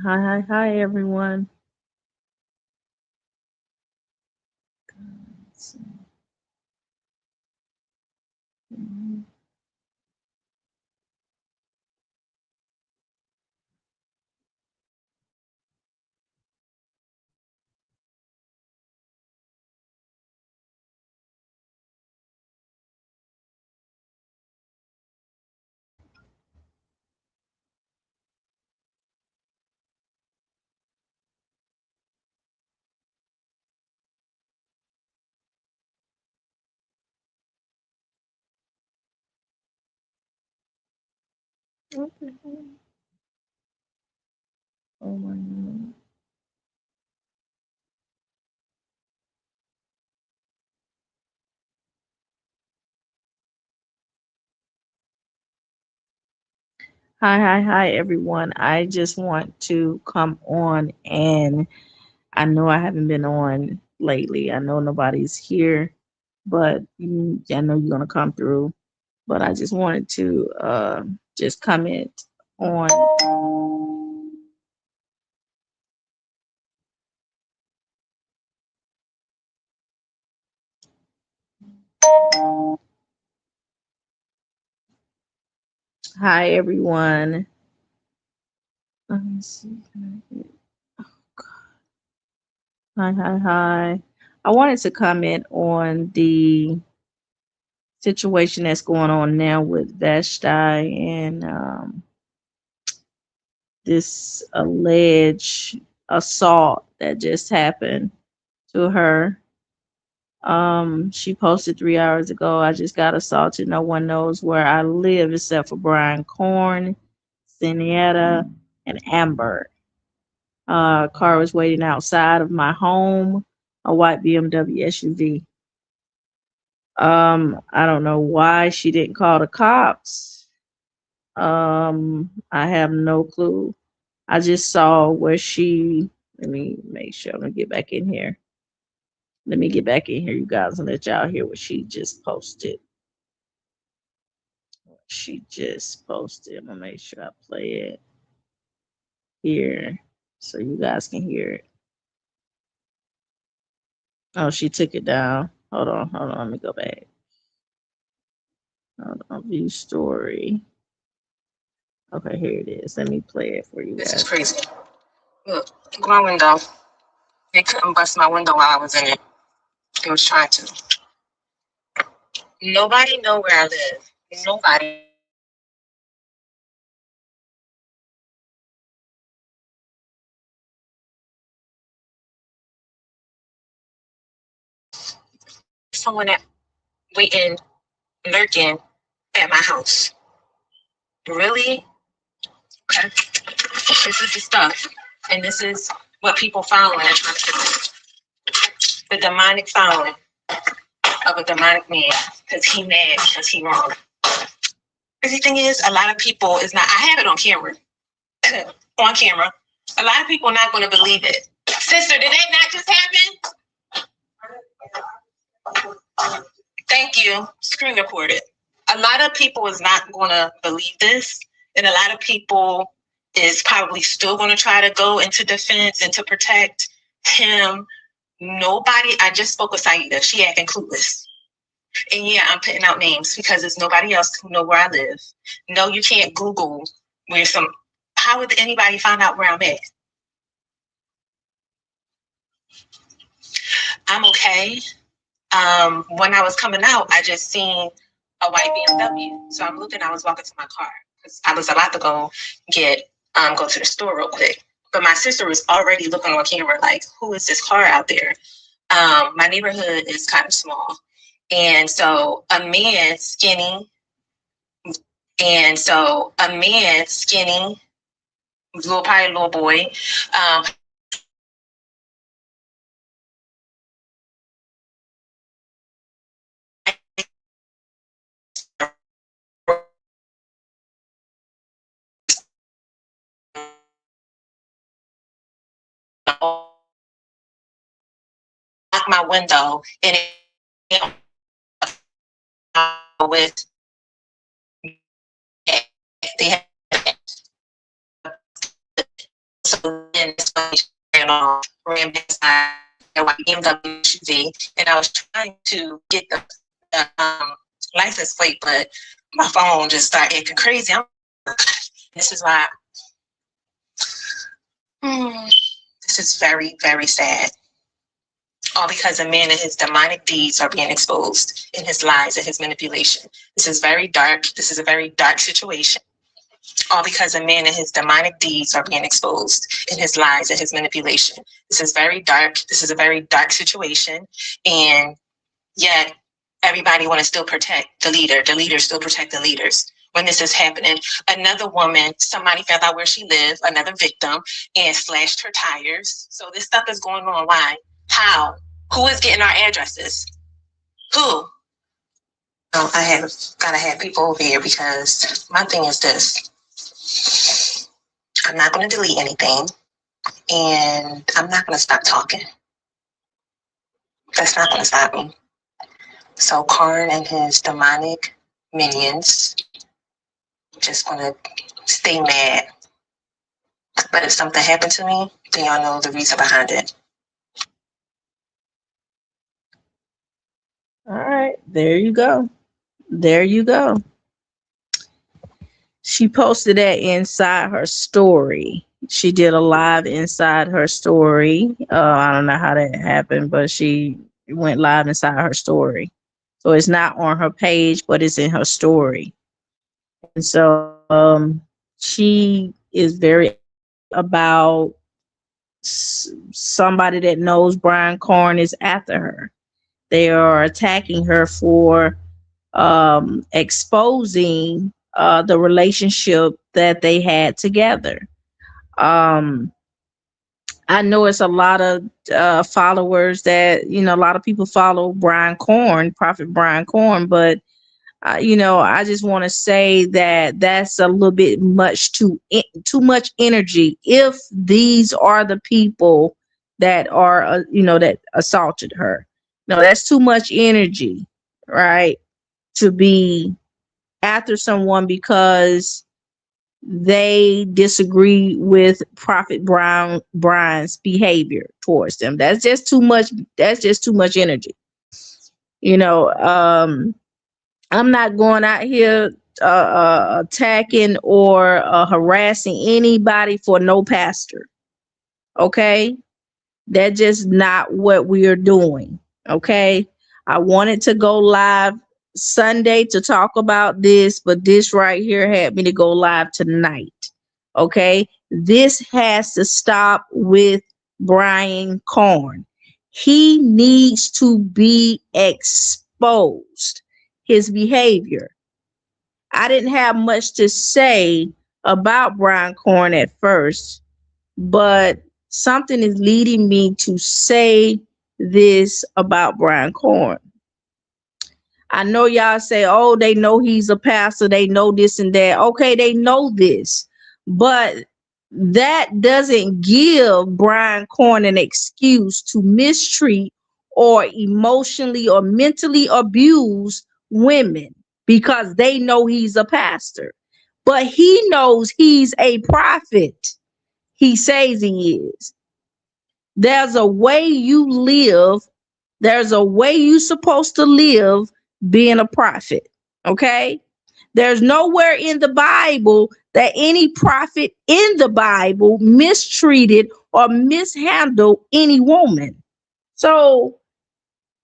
Hi, hi, hi, everyone. Let's see. Mhm. What the hell? Oh my God. Hi, hi, hi, everyone. I just want to come on, and I know I haven't been on lately. I know nobody's here, but I know you're gonna come through. But I just wanted to just comment on. Hi, everyone. Let me see. Can I get- Hi, hi, hi. I wanted to comment on the situation that's going on now with VASHTI and this alleged assault that just happened to her. She posted 3 hours ago, I just got assaulted. No one knows where I live except for Brian Carn, Sinietta, and Amber. Car was waiting outside of my home, a white BMW SUV. I don't know why she didn't call the cops. I have no clue. I just saw where she. Let me make sure. Let me get back in here. Let me get back in here, you guys, and let y'all hear what she just posted. She just posted. I'm gonna make sure I play it here so you guys can hear it. Oh, she took it down. Hold on. Let me go back. Hold on, view story. Okay, here it is. Let me play it for you guys. This is crazy. Look at my window. They couldn't bust my window while I was in it. They was trying to. Nobody know where I live. Nobody. Someone that waiting, lurking at my house. Really? Okay. This is the stuff. And this is what people following. The demonic following of a demonic man. Because he mad, because he wrong. Crazy thing is, a lot of people is not, I have it on camera. On camera. A lot of people are not going to believe it. Sister, did that not just happen? Thank you. Screen recorded. A lot of people is not going to believe this. And a lot of people is probably still going to try to go into defense and to protect him. Nobody, I just spoke with Saida. She acting clueless. And yeah, I'm putting out names because there's nobody else who know where I live. No, you can't Google where some, how would anybody find out where I'm at? I'm okay. When I was coming out, I just seen a white BMW. So I'm looking, I was walking to my car because I was about to go go to the store real quick. But my sister was already looking on camera like, who is this car out there? My neighborhood is kind of small. And so a man skinny, probably little boy, um, knocked my window and it with they had So then ran beside a white BMW SUV, and I was trying to get the license plate, but my phone just started acting crazy. This is why this is very, very sad. All because a man and his demonic deeds are being exposed in his lies and his manipulation. This is very dark. This is a very dark situation. All because a man and his demonic deeds are being exposed in his lies and his manipulation. This is very dark. This is a very dark situation. And yet everybody want to still protect the leader. The leaders still protect the leaders. When this is happening, another woman, somebody found out where she lived, another victim, and slashed her tires. So this stuff is going on. Why? How? Who is getting our addresses? Who? Oh, I gotta have people over here, because my thing is this. I'm not going to delete anything, and I'm not going to stop talking. That's not going to stop me. So Carn and his demonic minions just going to stay mad. But if something happened to me, then y'all know the reason behind it. All right, there you go. There you go. She posted that inside her story. She did a live inside her story. I don't know how that happened, but she went live inside her story. So it's not on her page, but it's in her story. And so she is very about somebody that knows Brian Carn is after her. They are attacking her for exposing the relationship that they had together. I know it's a lot of followers that, a lot of people follow Brian Carn, Prophet Brian Carn, but I just want to say that that's a little bit too much energy. If these are the people that are, that assaulted her, no, that's too much energy, right? To be after someone because they disagree with Prophet Brian's behavior towards them. That's just too much. That's just too much energy. I'm not going out here attacking or harassing anybody for no pastor. Okay? That's just not what we are doing. Okay? I wanted to go live Sunday to talk about this, but this right here had me to go live tonight. Okay? This has to stop with Brian Carn. He needs to be exposed. His behavior. I didn't have much to say about Brian Carn at first, but something is leading me to say this about Brian Carn. I know y'all say, oh, they know he's a pastor, they know this and that. Okay, they know this, but that doesn't give Brian Carn an excuse to mistreat or emotionally or mentally abuse women because they know he's a pastor. But he knows he's a prophet. He says he is. There's a way you live. There's a way you're supposed to live being a prophet. Okay? There's nowhere in the Bible that any prophet in the Bible mistreated or mishandled any woman. So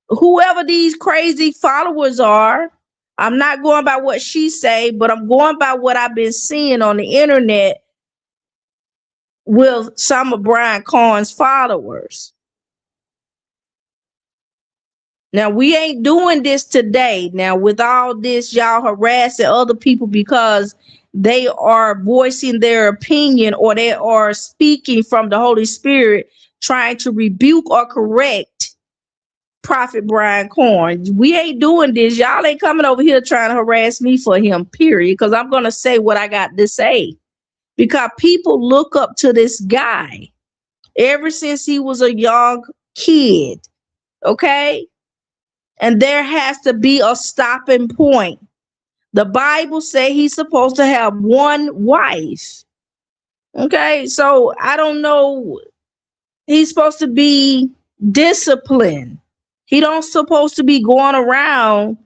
whoever these crazy followers are, I'm not going by what she say, but I'm going by what I've been seeing on the internet with some of Brian Carn's followers. Now, we ain't doing this today. Now, with all this, y'all harassing other people because they are voicing their opinion or they are speaking from the Holy Spirit, trying to rebuke or correct Prophet Brian Carn. We ain't doing this. Y'all ain't coming over here trying to harass me for him, period, because I'm going to say what I got to say. Because people look up to this guy ever since he was a young kid, okay? And there has to be a stopping point. The Bible says he's supposed to have one wife, Okay, so I don't know. He's supposed to be disciplined. He don't supposed to be going around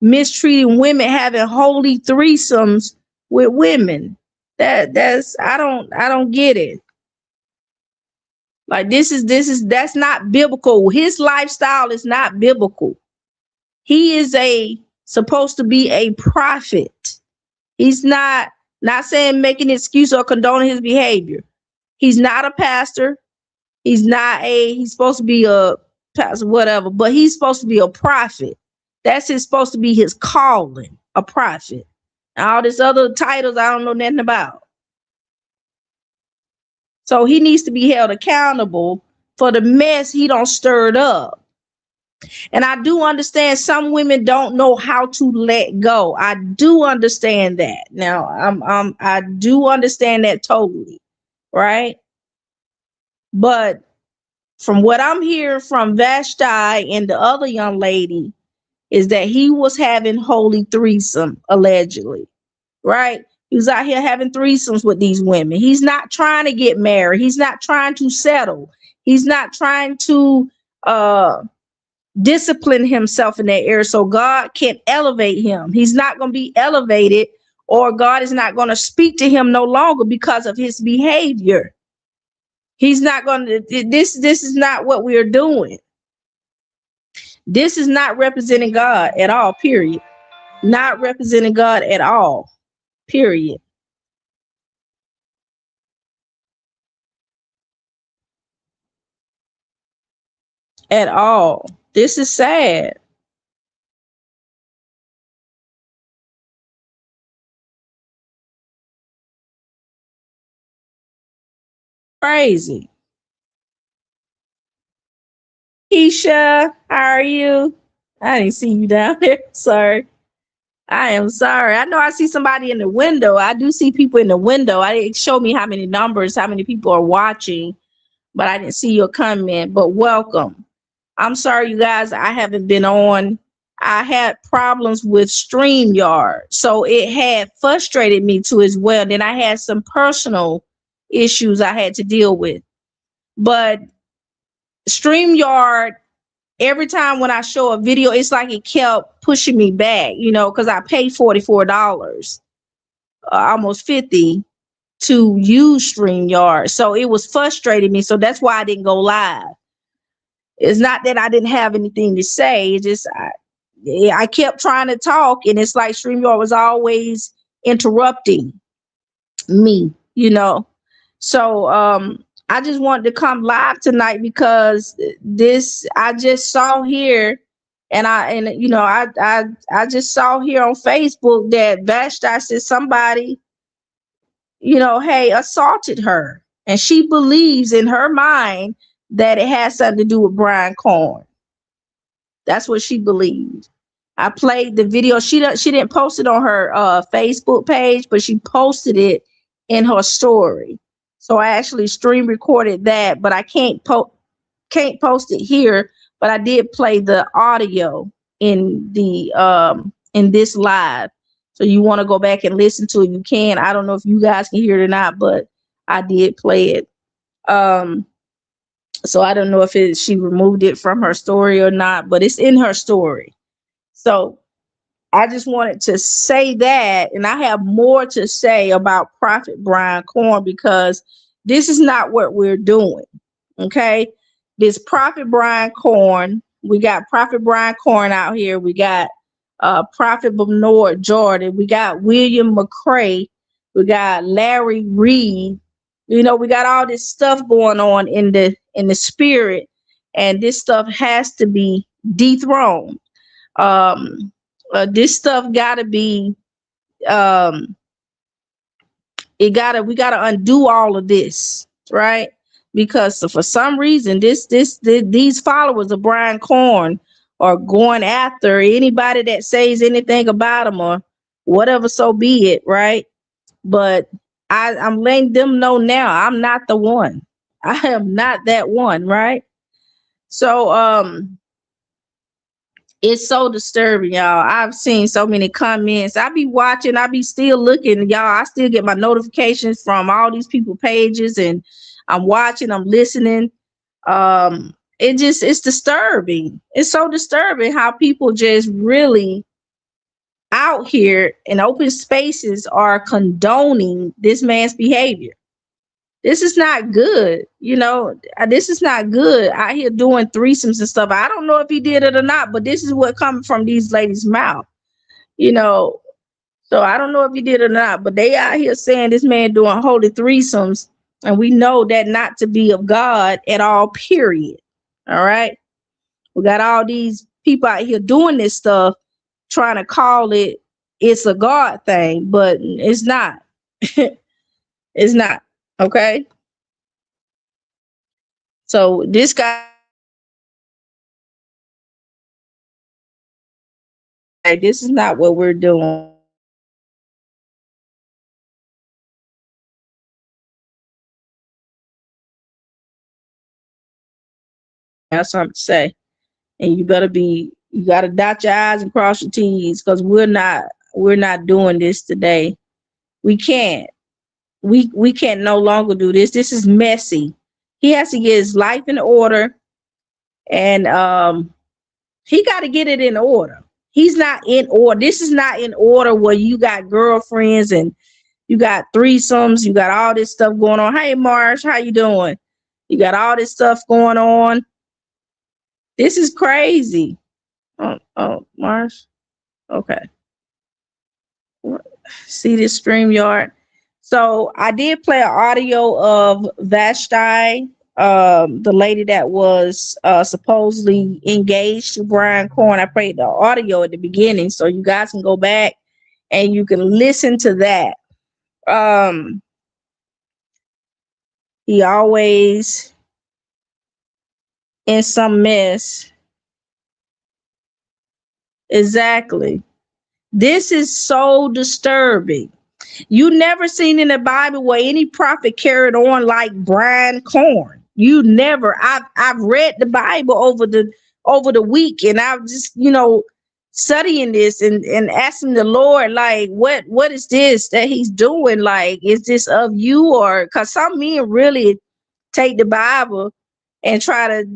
mistreating women, having holy threesomes with women. That's I don't get it. Like that's not biblical. His lifestyle is not biblical. He is supposed to be a prophet. He's not saying making an excuse or condoning his behavior. He's not a pastor. He's supposed to be a pastor, whatever, but he's supposed to be a prophet. Supposed to be his calling, a prophet. All these other titles I don't know nothing about. So he needs to be held accountable for the mess he don't stirred up. And I do understand some women don't know how to let go. I do understand that. Now, I do understand that totally, right? But from what I'm hearing from VASHTI and the other young lady is that he was having holy threesome, allegedly, right? He was out here having threesomes with these women. He's not trying to get married. He's not trying to settle. He's not trying to discipline himself in that area so God can elevate him. He's not going to be elevated, or God is not going to speak to him no longer because of his behavior. He's not going to, this is not what we're doing. This is not representing God at all, period. Not representing God at all, period. At all. This is sad. Crazy. Keisha, how are you? I didn't see you down there. Sorry. I am sorry. I know I see somebody in the window. I do see people in the window. It showed me how many numbers, how many people are watching, but I didn't see your comment. But welcome. I'm sorry, you guys. I haven't been on. I had problems with StreamYard, so it had frustrated me too as well. Then I had some personal issues I had to deal with. But StreamYard, every time when I show a video, it's like it kept pushing me back, because I paid $44, almost 50 to use StreamYard. So it was frustrating me. So that's why I didn't go live. It's not that I didn't have anything to say. It's just I kept trying to talk, and it's like StreamYard was always interrupting me. So I just wanted to come live tonight because this I just saw here, and I just saw here on Facebook that VASHTI said somebody, hey, assaulted her, and she believes in her mind that it has something to do with Brian Carn. That's what she believed. I played the video. She didn't post it on her Facebook page, but she posted it in her story. So I actually stream recorded that, but I can't post it here. But I did play the audio in this live. So you want to go back and listen to it, you can. I don't know if you guys can hear it or not, but I did play it. So I don't know if she removed it from her story or not, but it's in her story. So I just wanted to say that, and I have more to say about Prophet Brian Carn because this is not what we're doing. Okay, this Prophet Brian Carn, we got Prophet Brian Carn out here. We got Prophet Bernard Jordan. We got William McCray. We got Larry Reed. We got all this stuff going on in the spirit, and this stuff has to be dethroned. This stuff gotta be we gotta undo all of this, right? Because for some reason these followers of Brian Carn are going after anybody that says anything about him or whatever, so be it, right? But I'm letting them know now I'm not the one. I am not that one, right? So It's so disturbing, y'all. I've seen so many comments. I be watching, I be still looking, y'all. I still get my notifications from all these people pages, and I'm watching, I'm listening. It's disturbing. It's so disturbing how people just really out here in open spaces are condoning this man's behavior. This is not good. This is not good out here doing threesomes and stuff. I don't know if he did it or not, but this is what coming from these ladies' mouth. you know so I don't know if he did it or not, but they out here saying this man doing holy threesomes, and we know that not to be of God at all, period. All right, we got all these people out here doing this stuff, trying to call it's a God thing, but it's not. It's not. Okay, so this guy, this is not what we're doing. That's something to say. And you gotta dot your I's and cross your T's, because we're not doing this today. We can't. We can't no longer do this. This is messy. He has to get his life in order, and he got to get it in order. He's not in order. This is not in order where you got girlfriends and you got threesomes, you got all this stuff going on. Hey Marsh, how you doing? You got all this stuff going on. This is crazy. Oh, Marsh. Okay. See this StreamYard. So I did play an audio of VASHTI, the lady that was supposedly engaged to Brian Carn. I played the audio at the beginning, so you guys can go back and you can listen to that. He always in some mess. Exactly. This is so disturbing. You never seen in the Bible where any prophet carried on like Brian Carn. You never. I've read the Bible over the week, and I've just studying this and asking the Lord, like, what is this that he's doing? Like, is this of you? Or because some men really take the Bible and try to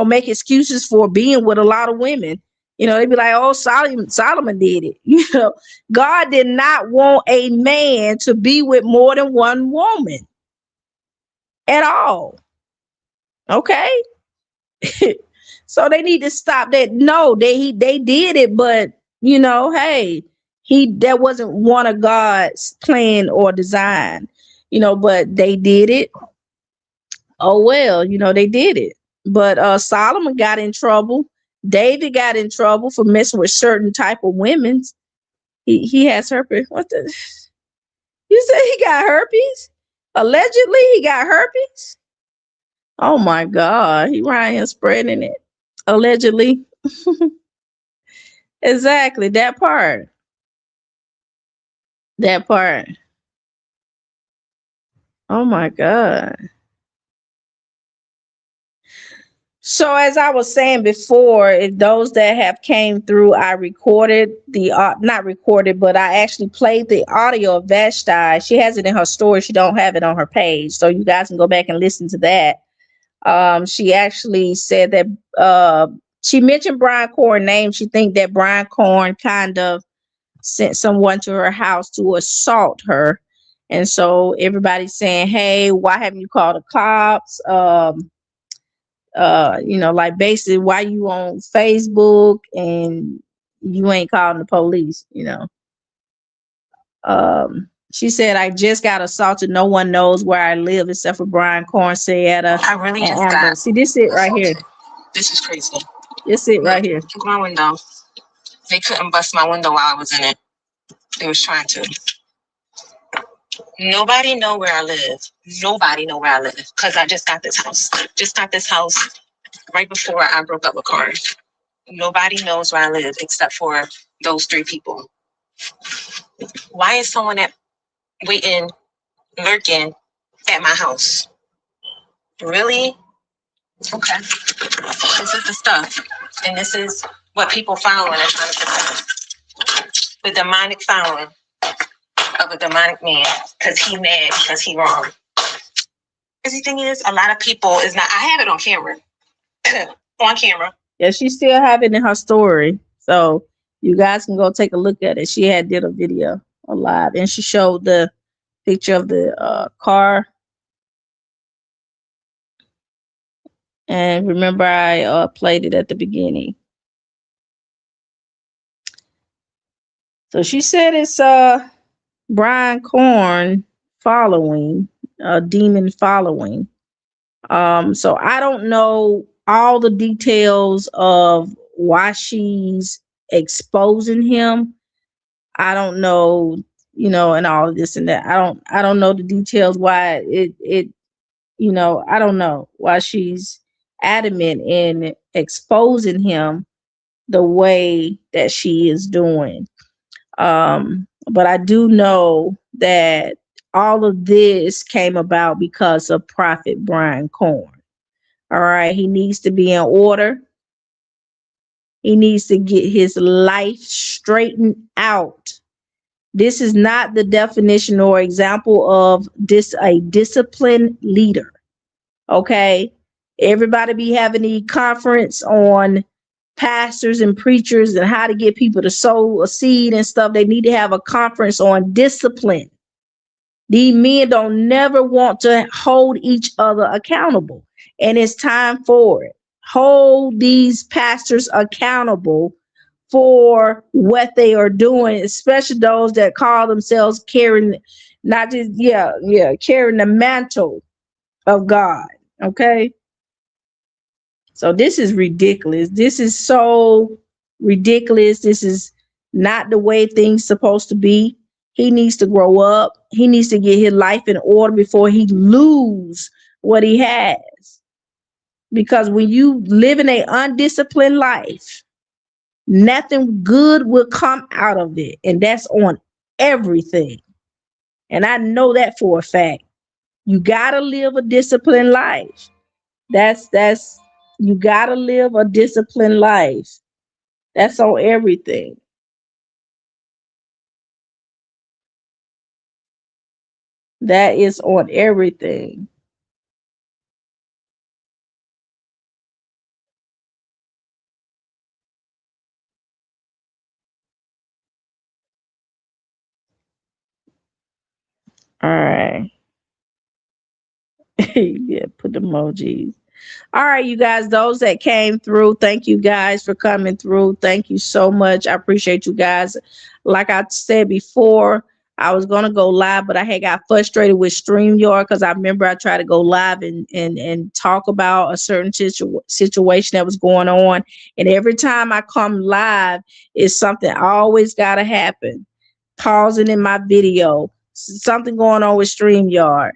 make excuses for being with a lot of women. They'd be like, oh, Solomon did it. God did not want a man to be with more than one woman at all. Okay. So they need to stop that. No, they did it, but hey, that wasn't one of God's plan or design, but they did it. Oh well, they did it. But Solomon got in trouble. David got in trouble for messing with certain type of women. He has herpes. What the? You said he got herpes? Allegedly, he got herpes. Oh my God, he right here spreading it. Allegedly. Exactly, that part. That part. Oh my God. So as I was saying before, if those that have came through, I recorded not recorded, but I actually played the audio of VASHTI. She has it in her story. She don't have it on her page. So you guys can go back and listen to that. She actually said that she mentioned Brian Carn's name. She think that Brian Carn kind of sent someone to her house to assault her. And so everybody's saying, hey, why haven't you called the cops? Like basically why you on Facebook and you ain't calling the police, She said, I just got assaulted. No one knows where I live except for Brian Carn said. I really just got. See, this it right here. This is crazy. This it right here. Look my window. They couldn't bust my window while I was in it. They was trying to. Nobody know where I live. Nobody know where I live because I just got this house. Just got this house right before I broke up with Carn. Nobody knows where I live except for those three people. Why is someone waiting, lurking at my house? Really? Okay. This is the stuff. And this is what people following are trying to present. The demonic following of a demonic man because he mad, because he wrong. Crazy thing is, a lot of people is not. I have it on camera. On camera. Yeah, she still have it in her story, so you guys can go take a look at it. She had did a video live, and she showed the picture of the car. And remember, I played it at the beginning. So she said it's Brian Carn following, demon following. So I don't know all the details of why she's exposing him. I don't know, and all of this and that. I don't know the details why it I don't know why she's adamant in exposing him the way that she is doing. But I do know that all of this came about because of Prophet Brian Carn. All right. He needs to be in order. He needs to get his life straightened out. This is not the definition or example of a disciplined leader. Okay. Everybody be having a conference on pastors and preachers and how to get people to sow a seed and stuff. They need to have a conference on discipline. These men don't never want to hold each other accountable. And it's time for it. Hold these pastors accountable for what they are doing, especially those that call themselves carrying, not just, carrying the mantle of God. Okay. So this is ridiculous. This is so ridiculous. This is not the way things supposed to be. He needs to grow up. He needs to get his life in order before he lose what he has. Because when you live in an undisciplined life, nothing good will come out of it. And that's on everything. And I know that for a fact. You got to live a disciplined life. You got to live a disciplined life. That's on everything. That is on everything. All right. Yeah, put the emojis. All right, you guys, those that came through, thank you guys for coming through. Thank you so much. I appreciate you guys. Like I said before, I was going to go live, but I had got frustrated with StreamYard because I remember I tried to go live and talk about a certain situation that was going on. And every time I come live, it's something always got to happen. Pausing in my video, something going on with StreamYard,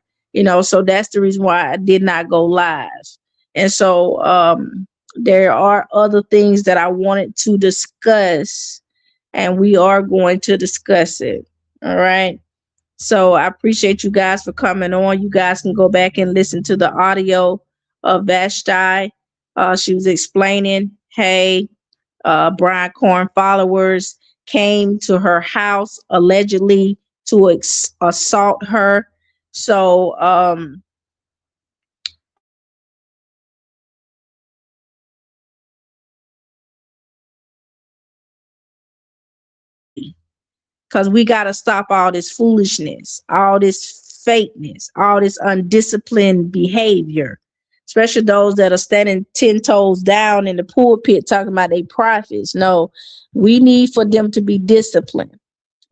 so that's the reason why I did not go live. And so there are other things that I wanted to discuss, and we are going to discuss it. All right. So I appreciate you guys for coming on. You guys can go back and listen to the audio of VASHTI. She was explaining, hey, Brian Carn followers came to her house allegedly to assault her. So because we got to stop all this foolishness, all this fakeness, all this undisciplined behavior, especially those that are standing 10 toes down in the pulpit talking about their prophets. No, we need for them to be disciplined.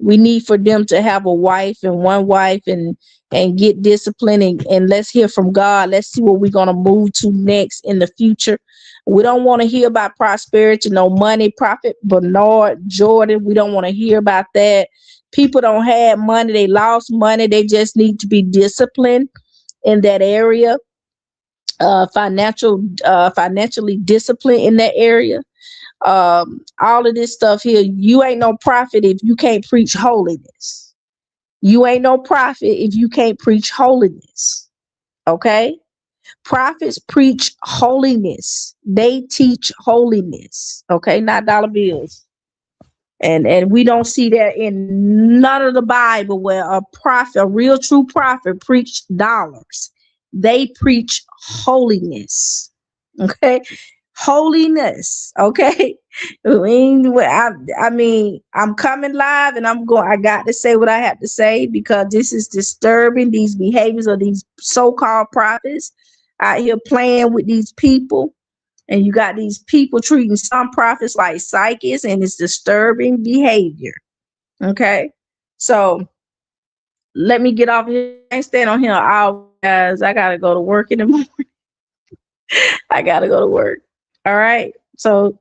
We need for them to have a wife and one wife and get disciplined and let's hear from God. Let's see what we're going to move to next in the future. We don't want to hear about prosperity, no money. Prophet Bernard Jordan, we don't want to hear about that. People don't have money. They lost money. They just need to be disciplined in that area. Financially disciplined in that area. All of this stuff here, you ain't no prophet if you can't preach holiness. You ain't no prophet if you can't preach holiness. Okay? Prophets preach holiness. They teach holiness. Okay, not dollar bills. And we don't see that in none of the Bible where a prophet, a real true prophet, preached dollars. They preach holiness. Okay, holiness. Okay, I mean, I'm coming live, and I got to say what I have to say, because this is disturbing. These behaviors of these so-called prophets out here playing with these people. And you got these people treating some prophets like psychics, and it's disturbing behavior. Okay. So let me get off here. I ain't staying on here all guys. I gotta go to work in the morning. I gotta go to work. All right. So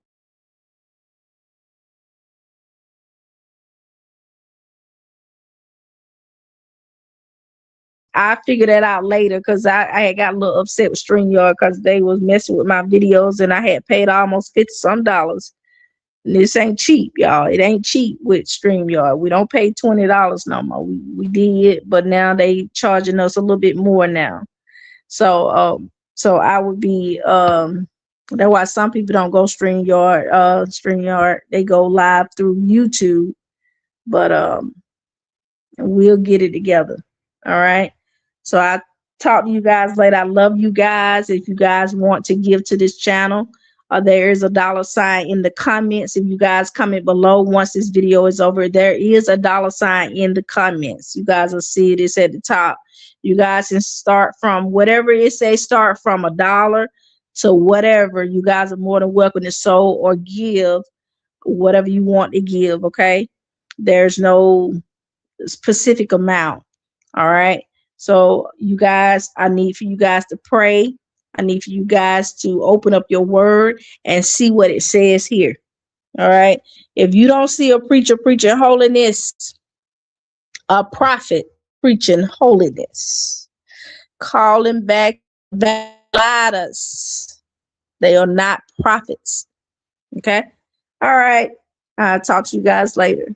I figured that out later, because I had got a little upset with StreamYard because they was messing with my videos, and I had paid almost $50-some. This ain't cheap, y'all. It ain't cheap with StreamYard. We don't pay $20 no more. We did, but now they charging us a little bit more now. So I would be that's why some people don't go StreamYard. They go live through YouTube. But we'll get it together. All right. So I talk to you guys later. I love you guys. If you guys want to give to this channel, there is a $sign in the comments. If you guys comment below once this video is over, there is a $sign in the comments. You guys will see it. It's at the top. You guys can start from whatever it says, start from $1 to whatever. You guys are more than welcome to sow or give whatever you want to give. Okay. There's no specific amount. All right. So you guys, I need for you guys to pray. I need for you guys to open up your word and see what it says here. All right. If you don't see a preacher preaching holiness, a prophet preaching holiness, calling back backsliders, they are not prophets. Okay. All right. I'll talk to you guys later.